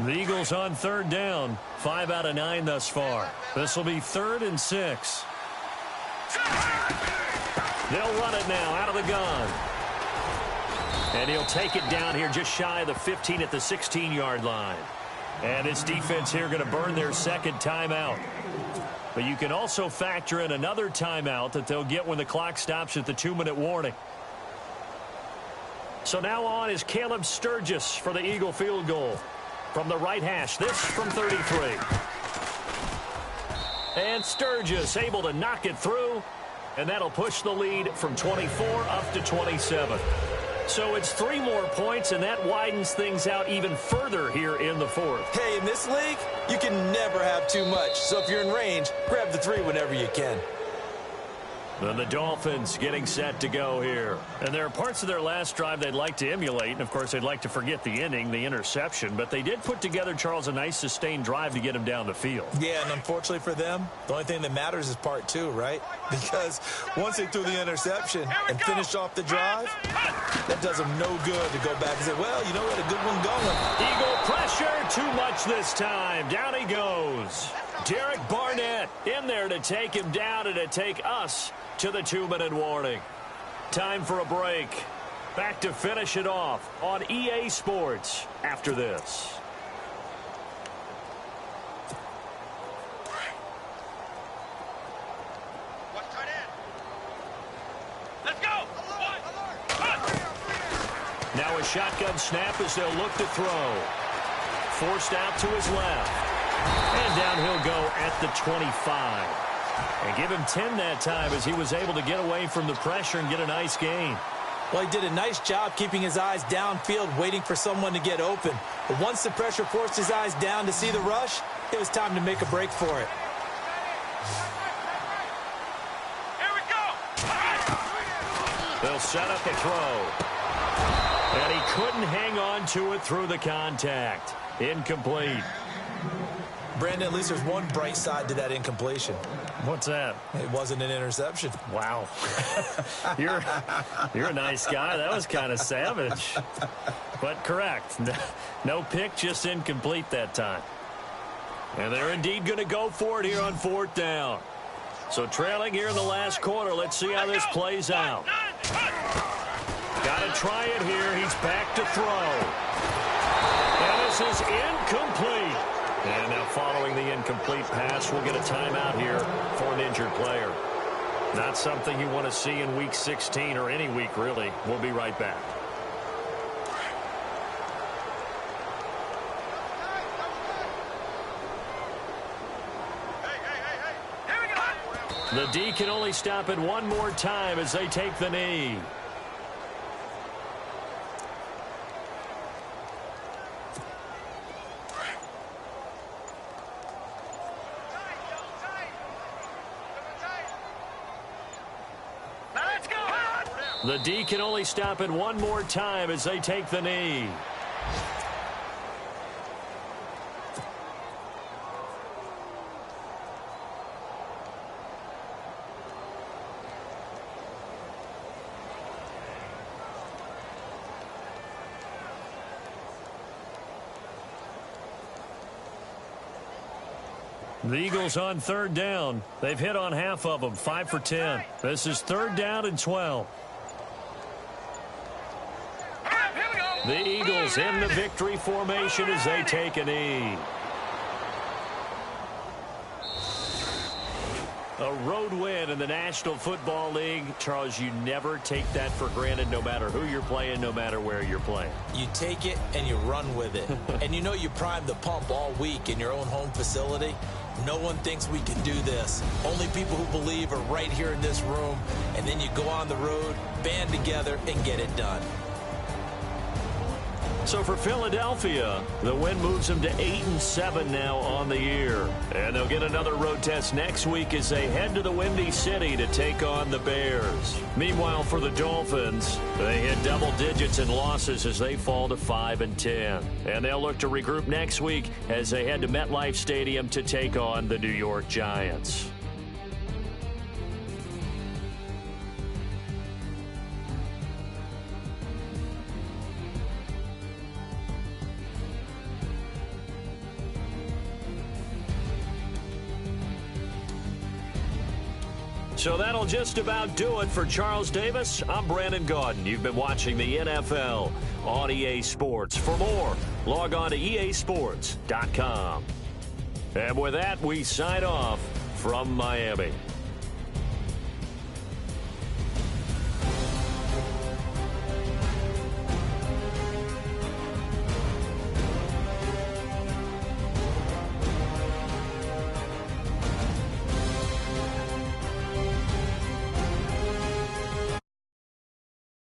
The Eagles on 3rd down. 5 out of 9 thus far. This will be 3rd and 6. They'll run it now out of the gun. And he'll take it down here just shy of the 15 at the 16-yard line. And this defense here going to burn their second timeout. But you can also factor in another timeout that they'll get when the clock stops at the 2-minute warning. So now on is Caleb Sturgis for the Eagle field goal. From the right hash, this from 33. And Sturgis able to knock it through. And that'll push the lead from 24 up to 27. So it's 3 more points, and that widens things out even further here in the fourth. Hey, in this league, you can never have too much. So if you're in range, grab the 3 whenever you can. And the Dolphins getting set to go here. And there are parts of their last drive they'd like to emulate. And, of course, they'd like to forget the inning, the interception. But they did put together, Charles, a nice sustained drive to get him down the field. Yeah, and unfortunately for them, the only thing that matters is part 2, right? Because once they threw the interception and finished off the drive, that does them no good to go back and say, well, you know, we had a good one going. Eagle pressure, too much this time. Down he goes. Derek Barnett in there to take him down and to take us to the 2-minute warning. Time for a break. Back to finish it off on EA Sports after this. Let's go. Now a shotgun snap as they'll look to throw. Forced out to his left. And down he'll go at the 25. And give him 10 that time as he was able to get away from the pressure and get a nice gain. Well, he did a nice job keeping his eyes downfield, waiting for someone to get open. But once the pressure forced his eyes down to see the rush, it was time to make a break for it. Here we go. They'll set up a throw. And he couldn't hang on to it through the contact. Incomplete. Brandon, at least there's one bright side to that incompletion. What's that? It wasn't an interception. Wow. You're a nice guy. That was kind of savage. But correct. No pick, just incomplete that time. And they're indeed going to go for it here on 4th down. So trailing here in the last quarter. Let's see how this plays out. Got to try it here. He's back to throw. And this is incomplete. And now following the incomplete pass, we'll get a timeout here for an injured player. Not something you want to see in Week 16 or any week, really. We'll be right back. The D can only stop it one more time as they take the knee. The D can only stop it one more time as they take the knee. The Eagles on 3rd down. They've hit on half of them, 5 for 10. This is 3rd down and 12. The Eagles in the victory formation as they take a knee. A road win in the National Football League. Charles, you never take that for granted no matter who you're playing, no matter where you're playing. You take it and you run with it. And you know you primed the pump all week in your own home facility. No one thinks we can do this. Only people who believe are right here in this room. And then you go on the road, band together, and get it done. So for Philadelphia, the win moves them to 8-7 now on the year. And they'll get another road test next week as they head to the Windy City to take on the Bears. Meanwhile, for the Dolphins, they hit double digits in losses as they fall to 5-10. And they'll look to regroup next week as they head to MetLife Stadium to take on the New York Giants. So that'll just about do it for Charles Davis. I'm Brandon Gaudin. You've been watching the NFL on EA Sports. For more, log on to easports.com. And with that, we sign off from Miami.